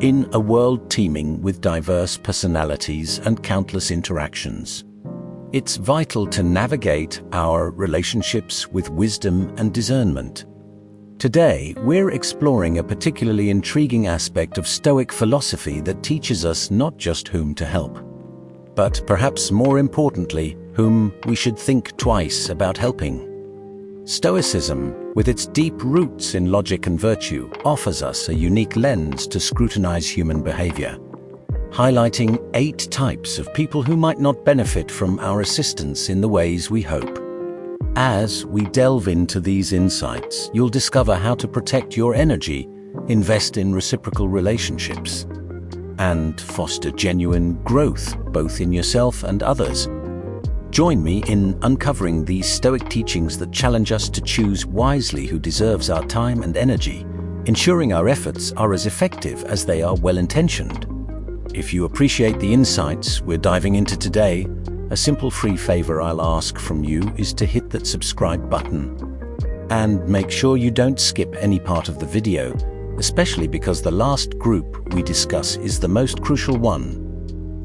in a world teeming with diverse personalities and countless interactions. It's vital to navigate our relationships with wisdom and discernment. Today, we're exploring a particularly intriguing aspect of Stoic philosophy that teaches us not just whom to help, but perhaps more importantly, whom we should think twice about helping. Stoicism, with its deep roots in logic and virtue, offers us a unique lens to scrutinize human behavior, highlighting 8 types of people who might not benefit from our assistance in the ways we hope. As we delve into these insights, you'll discover how to protect your energy, invest in reciprocal relationships, and foster genuine growth both in yourself and others. Join me in uncovering these Stoic teachings that challenge us to choose wisely who deserves our time and energy, ensuring our efforts are as effective as they are well-intentioned. If you appreciate the insights we're diving into today, a simple free favor I'll ask from you is to hit that subscribe button. And make sure you don't skip any part of the video, especially because the last group we discuss is the most crucial one.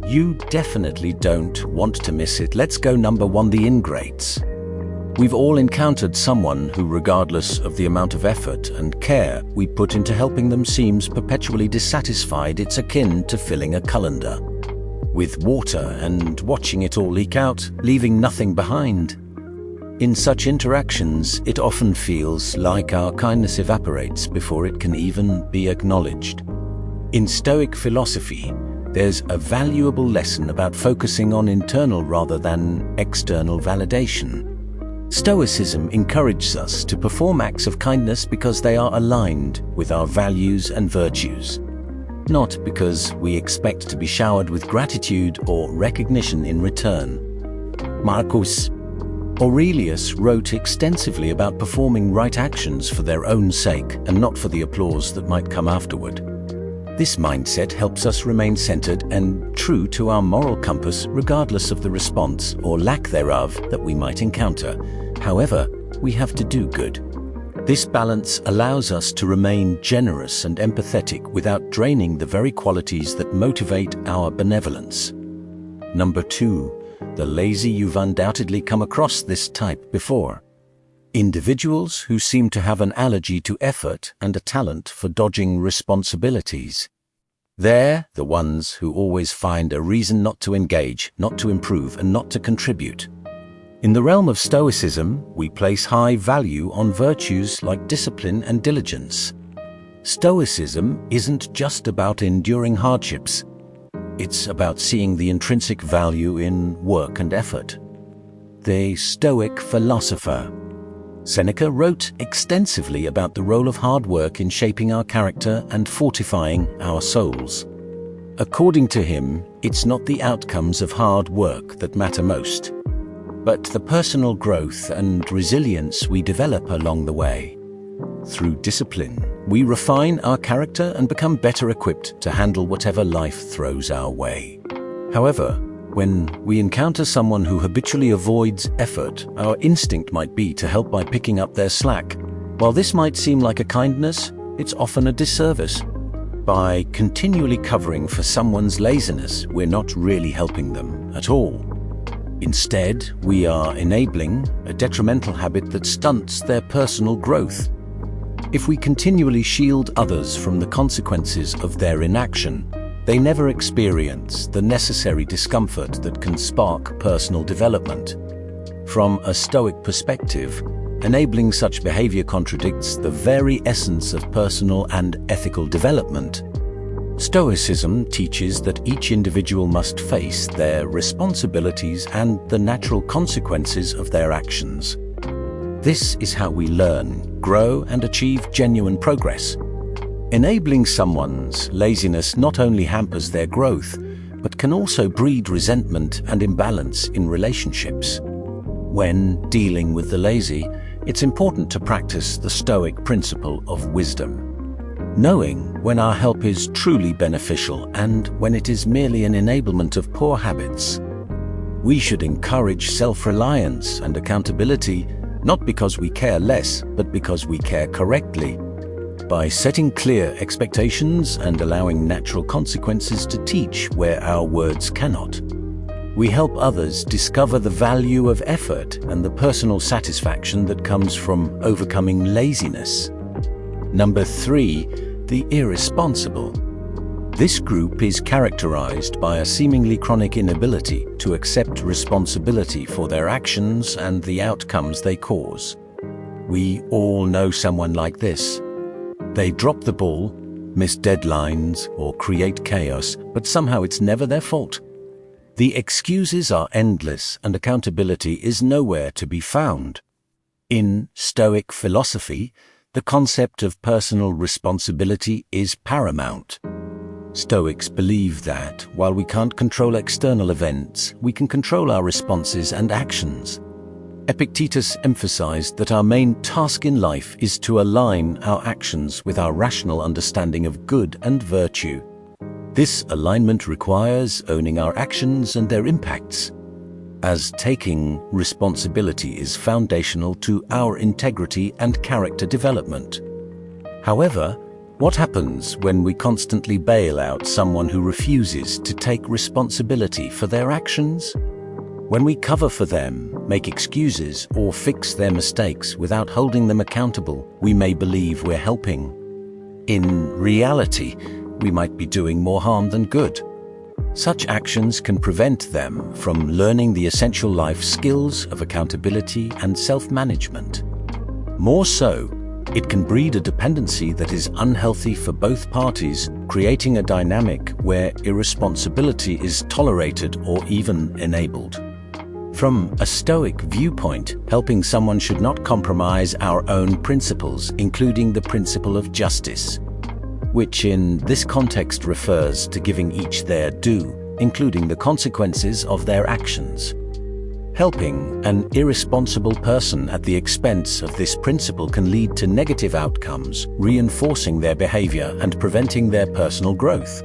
You definitely don't want to miss it. Let's go number 1, the ingrates. We've all encountered someone who, regardless of the amount of effort and care we put into helping them, seems perpetually dissatisfied. It's akin to filling a colander with water and watching it all leak out, leaving nothing behind. In such interactions, it often feels like our kindness evaporates before it can even be acknowledged. In Stoic philosophy, there's a valuable lesson about focusing on internal rather than external validation. Stoicism encourages us to perform acts of kindness because they are aligned with our values and virtues, not because we expect to be showered with gratitude or recognition in return. Marcus Aurelius wrote extensively about performing right actions for their own sake and not for the applause that might come afterward. This mindset helps us remain centered and true to our moral compass regardless of the response or lack thereof that we might encounter. However, we have to do good. This balance allows us to remain generous and empathetic without draining the very qualities that motivate our benevolence. Number 2, the lazy. You've undoubtedly come across this type before. Individuals who seem to have an allergy to effort and a talent for dodging responsibilities. They're the ones who always find a reason not to engage, not to improve, and not to contribute. In the realm of Stoicism, we place high value on virtues like discipline and diligence. Stoicism isn't just about enduring hardships. It's about seeing the intrinsic value in work and effort. The Stoic philosopher Seneca wrote extensively about the role of hard work in shaping our character and fortifying our souls. According to him, it's not the outcomes of hard work that matter most, but the personal growth and resilience we develop along the way. Through discipline, we refine our character and become better equipped to handle whatever life throws our way. However, when we encounter someone who habitually avoids effort, our instinct might be to help by picking up their slack. While this might seem like a kindness, it's often a disservice. By continually covering for someone's laziness, we're not really helping them at all. Instead, we are enabling a detrimental habit that stunts their personal growth. If we continually shield others from the consequences of their inaction, they never experience the necessary discomfort that can spark personal development. From a Stoic perspective, enabling such behavior contradicts the very essence of personal and ethical development. Stoicism teaches that each individual must face their responsibilities and the natural consequences of their actions. This is how we learn, grow, and achieve genuine progress. Enabling someone's laziness not only hampers their growth, but can also breed resentment and imbalance in relationships. When dealing with the lazy, it's important to practice the Stoic principle of wisdom, knowing when our help is truly beneficial and when it is merely an enablement of poor habits. We should encourage self-reliance and accountability, not because we care less, but because we care correctly. By setting clear expectations and allowing natural consequences to teach where our words cannot, we help others discover the value of effort and the personal satisfaction that comes from overcoming laziness. Number 3, the irresponsible. This group is characterized by a seemingly chronic inability to accept responsibility for their actions and the outcomes they cause. We all know someone like this. They drop the ball, miss deadlines, or create chaos, but somehow it's never their fault. The excuses are endless and accountability is nowhere to be found. In Stoic philosophy, the concept of personal responsibility is paramount. Stoics believe that, while we can't control external events, we can control our responses and actions. Epictetus emphasized that our main task in life is to align our actions with our rational understanding of good and virtue. This alignment requires owning our actions and their impacts, as taking responsibility is foundational to our integrity and character development. However, what happens when we constantly bail out someone who refuses to take responsibility for their actions? When we cover for them, make excuses, or fix their mistakes without holding them accountable, we may believe we're helping. In reality, we might be doing more harm than good. Such actions can prevent them from learning the essential life skills of accountability and self-management. More so, it can breed a dependency that is unhealthy for both parties, creating a dynamic where irresponsibility is tolerated or even enabled. From a Stoic viewpoint, helping someone should not compromise our own principles, including the principle of justice, which in this context refers to giving each their due, including the consequences of their actions. Helping an irresponsible person at the expense of this principle can lead to negative outcomes, reinforcing their behavior and preventing their personal growth.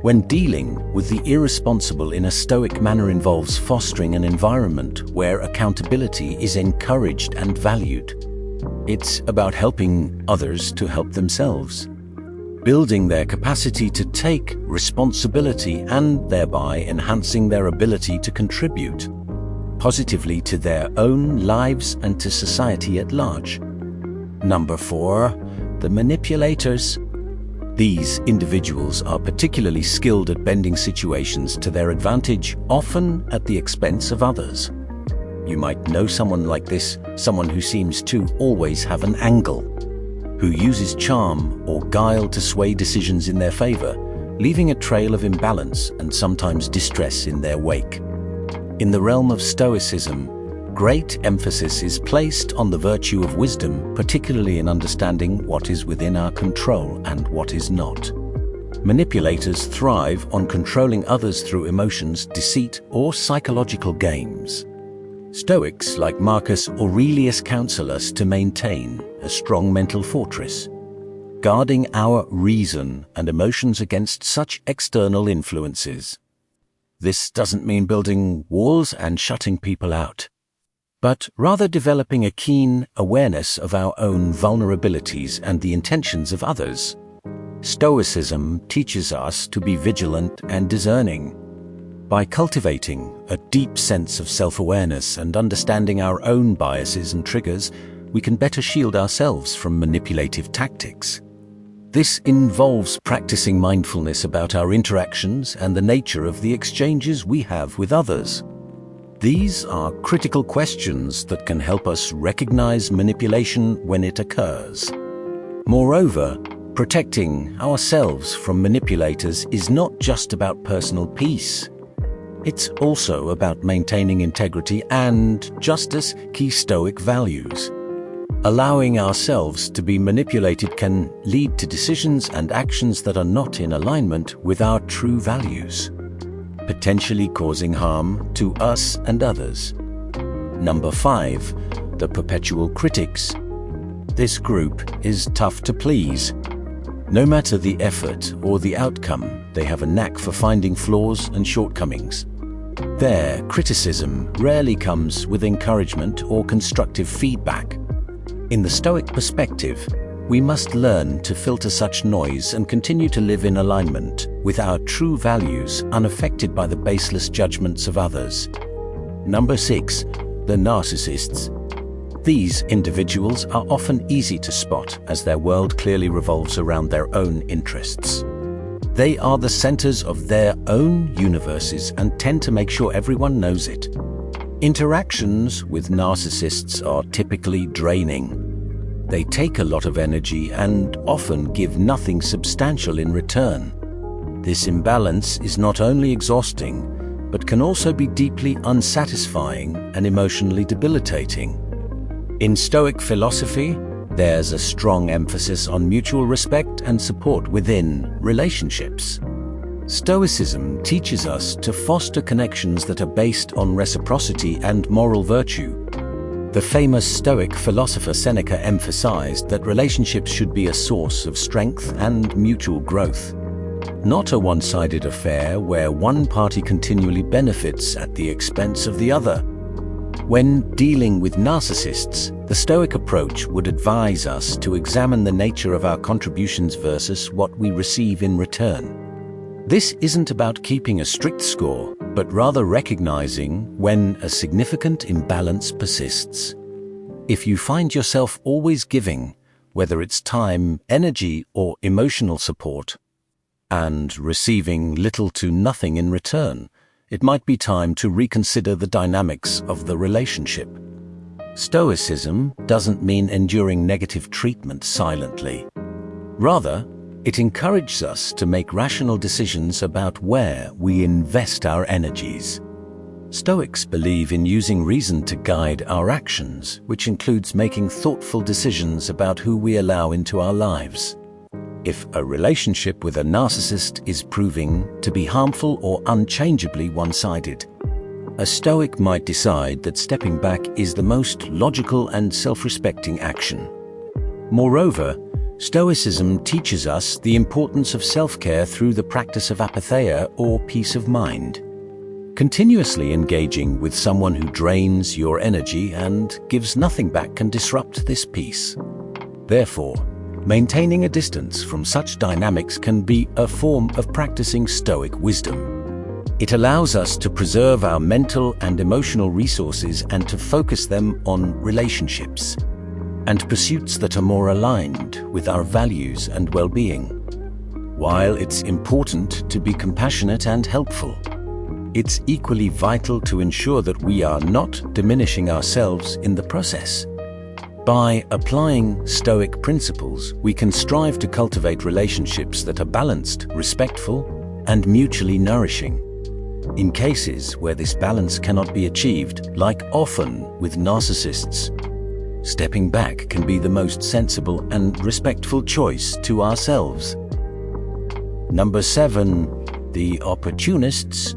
When dealing with the irresponsible in a Stoic manner involves fostering an environment where accountability is encouraged and valued. It's about helping others to help themselves, building their capacity to take responsibility and thereby enhancing their ability to contribute positively to their own lives and to society at large. Number 4, the manipulators. These individuals are particularly skilled at bending situations to their advantage, often at the expense of others. You might know someone like this, someone who seems to always have an angle, who uses charm or guile to sway decisions in their favor, leaving a trail of imbalance and sometimes distress in their wake. In the realm of Stoicism, great emphasis is placed on the virtue of wisdom, particularly in understanding what is within our control and what is not. Manipulators thrive on controlling others through emotions, deceit, or psychological games. Stoics like Marcus Aurelius counsel us to maintain a strong mental fortress, guarding our reason and emotions against such external influences. This doesn't mean building walls and shutting people out, but rather developing a keen awareness of our own vulnerabilities and the intentions of others. Stoicism teaches us to be vigilant and discerning. By cultivating a deep sense of self-awareness and understanding our own biases and triggers, we can better shield ourselves from manipulative tactics. This involves practicing mindfulness about our interactions and the nature of the exchanges we have with others. These are critical questions that can help us recognize manipulation when it occurs. Moreover, protecting ourselves from manipulators is not just about personal peace. It's also about maintaining integrity and justice, key Stoic values. Allowing ourselves to be manipulated can lead to decisions and actions that are not in alignment with our true values, potentially causing harm to us and others. Number 5, the perpetual critics. This group is tough to please. No matter the effort or the outcome, they have a knack for finding flaws and shortcomings. Their criticism rarely comes with encouragement or constructive feedback. In the Stoic perspective, we must learn to filter such noise and continue to live in alignment with our true values, unaffected by the baseless judgments of others. Number 6. The narcissists. These individuals are often easy to spot, as their world clearly revolves around their own interests. They are the centers of their own universes and tend to make sure everyone knows it. Interactions with narcissists are typically draining. They take a lot of energy and often give nothing substantial in return. This imbalance is not only exhausting, but can also be deeply unsatisfying and emotionally debilitating. In Stoic philosophy, there's a strong emphasis on mutual respect and support within relationships. Stoicism teaches us to foster connections that are based on reciprocity and moral virtue. The famous Stoic philosopher Seneca emphasized that relationships should be a source of strength and mutual growth, not a one-sided affair where one party continually benefits at the expense of the other. When dealing with narcissists, the Stoic approach would advise us to examine the nature of our contributions versus what we receive in return. This isn't about keeping a strict score, but rather recognizing when a significant imbalance persists. If you find yourself always giving, whether it's time, energy, or emotional support, and receiving little to nothing in return, it might be time to reconsider the dynamics of the relationship. Stoicism doesn't mean enduring negative treatment silently. Rather, it encourages us to make rational decisions about where we invest our energies. Stoics believe in using reason to guide our actions, which includes making thoughtful decisions about who we allow into our lives. If a relationship with a narcissist is proving to be harmful or unchangeably one-sided, a Stoic might decide that stepping back is the most logical and self-respecting action. Moreover, Stoicism teaches us the importance of self-care through the practice of apatheia, or peace of mind. Continuously engaging with someone who drains your energy and gives nothing back can disrupt this peace. Therefore, maintaining a distance from such dynamics can be a form of practicing Stoic wisdom. It allows us to preserve our mental and emotional resources and to focus them on relationships and pursuits that are more aligned with our values and well-being. While it's important to be compassionate and helpful, it's equally vital to ensure that we are not diminishing ourselves in the process. By applying Stoic principles, we can strive to cultivate relationships that are balanced, respectful, and mutually nourishing. In cases where this balance cannot be achieved, like often with narcissists, stepping back can be the most sensible and respectful choice to ourselves. Number 7. The opportunists.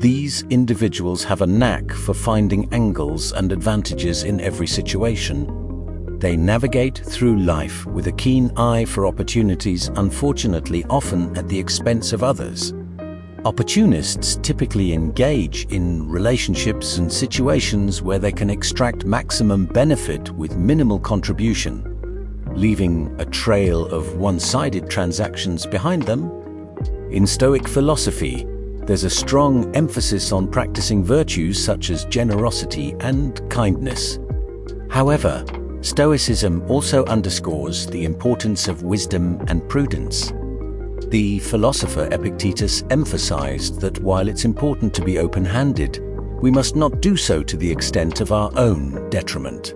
These individuals have a knack for finding angles and advantages in every situation. They navigate through life with a keen eye for opportunities, unfortunately often at the expense of others. Opportunists typically engage in relationships and situations where they can extract maximum benefit with minimal contribution, leaving a trail of one-sided transactions behind them. In Stoic philosophy, there's a strong emphasis on practicing virtues such as generosity and kindness. However, Stoicism also underscores the importance of wisdom and prudence. The philosopher Epictetus emphasized that while it's important to be open-handed, we must not do so to the extent of our own detriment.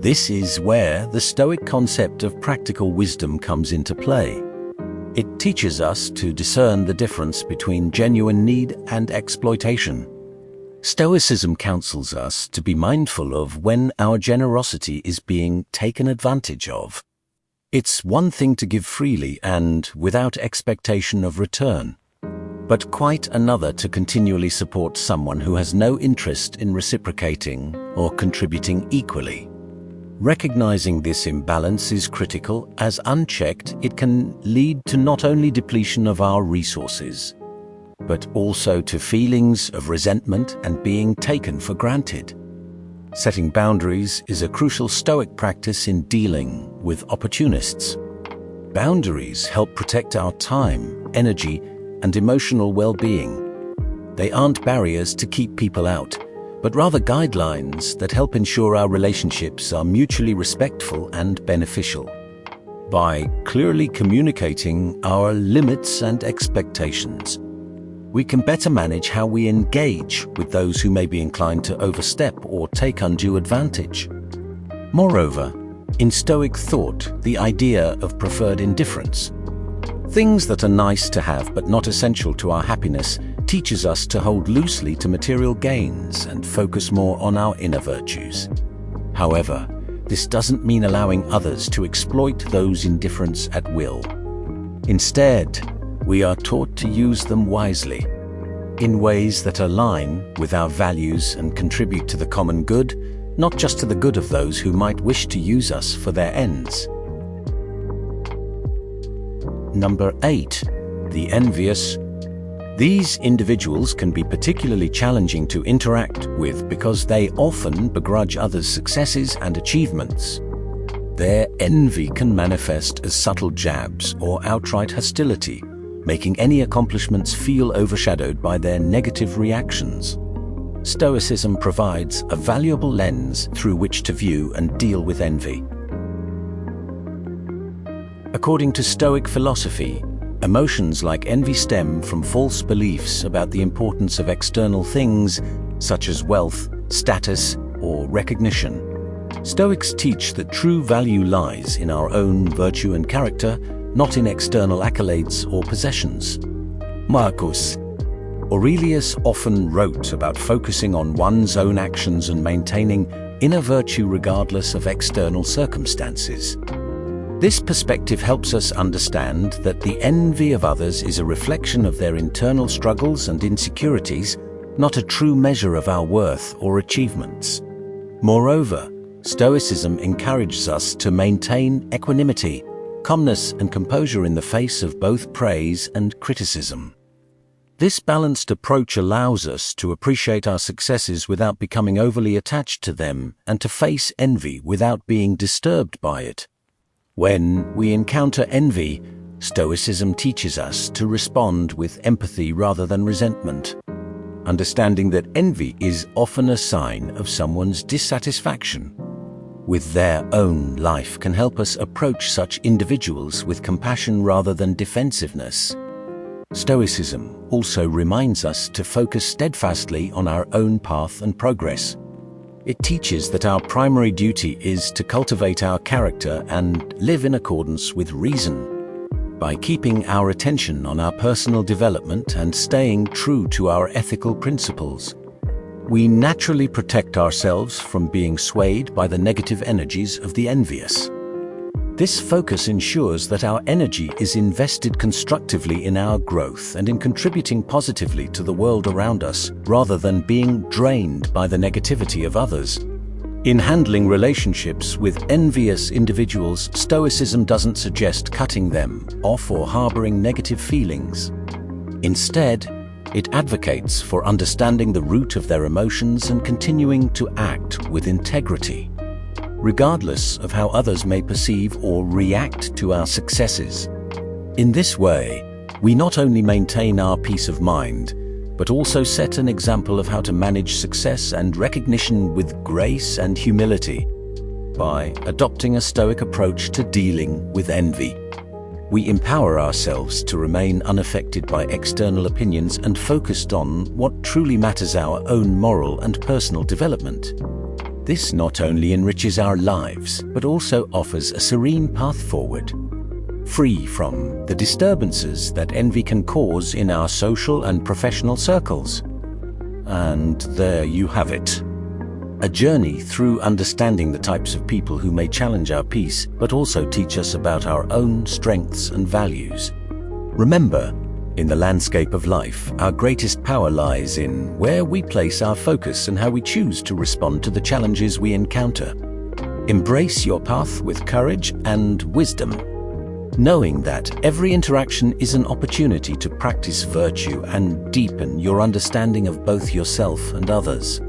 This is where the Stoic concept of practical wisdom comes into play. It teaches us to discern the difference between genuine need and exploitation. Stoicism counsels us to be mindful of when our generosity is being taken advantage of. It's one thing to give freely and without expectation of return, but quite another to continually support someone who has no interest in reciprocating or contributing equally. Recognizing this imbalance is critical, as unchecked, it can lead to not only depletion of our resources, but also to feelings of resentment and being taken for granted. Setting boundaries is a crucial Stoic practice in dealing with opportunists. Boundaries help protect our time, energy, and emotional well-being. They aren't barriers to keep people out, but rather guidelines that help ensure our relationships are mutually respectful and beneficial. By clearly communicating our limits and expectations, we can better manage how we engage with those who may be inclined to overstep or take undue advantage. Moreover, in Stoic thought, the idea of preferred indifference, things that are nice to have but not essential to our happiness, teaches us to hold loosely to material gains and focus more on our inner virtues. However, this doesn't mean allowing others to exploit those indifferents at will. Instead, we are taught to use them wisely, in ways that align with our values and contribute to the common good, not just to the good of those who might wish to use us for their ends. Number 8. The envious. These individuals can be particularly challenging to interact with because they often begrudge others' successes and achievements. Their envy can manifest as subtle jabs or outright hostility, making any accomplishments feel overshadowed by their negative reactions. Stoicism provides a valuable lens through which to view and deal with envy. According to Stoic philosophy, emotions like envy stem from false beliefs about the importance of external things, such as wealth, status, or recognition. Stoics teach that true value lies in our own virtue and character, not in external accolades or possessions. Marcus Aurelius often wrote about focusing on one's own actions and maintaining inner virtue regardless of external circumstances. This perspective helps us understand that the envy of others is a reflection of their internal struggles and insecurities, not a true measure of our worth or achievements. Moreover, Stoicism encourages us to maintain equanimity, calmness, and composure in the face of both praise and criticism. This balanced approach allows us to appreciate our successes without becoming overly attached to them and to face envy without being disturbed by it. When we encounter envy, Stoicism teaches us to respond with empathy rather than resentment, understanding that envy is often a sign of someone's dissatisfaction with their own life can help us approach such individuals with compassion rather than defensiveness. Stoicism also reminds us to focus steadfastly on our own path and progress. It teaches that our primary duty is to cultivate our character and live in accordance with reason. By keeping our attention on our personal development and staying true to our ethical principles, we naturally protect ourselves from being swayed by the negative energies of the envious. This focus ensures that our energy is invested constructively in our growth and in contributing positively to the world around us, rather than being drained by the negativity of others. In handling relationships with envious individuals, Stoicism doesn't suggest cutting them off or harboring negative feelings. Instead, it advocates for understanding the root of their emotions and continuing to act with integrity, regardless of how others may perceive or react to our successes. In this way, we not only maintain our peace of mind, but also set an example of how to manage success and recognition with grace and humility. By adopting a Stoic approach to dealing with envy, we empower ourselves to remain unaffected by external opinions and focused on what truly matters: our own moral and personal development. This not only enriches our lives, but also offers a serene path forward, free from the disturbances that envy can cause in our social and professional circles. And there you have it. A journey through understanding the types of people who may challenge our peace, but also teach us about our own strengths and values. Remember, in the landscape of life, our greatest power lies in where we place our focus and how we choose to respond to the challenges we encounter. Embrace your path with courage and wisdom, knowing that every interaction is an opportunity to practice virtue and deepen your understanding of both yourself and others.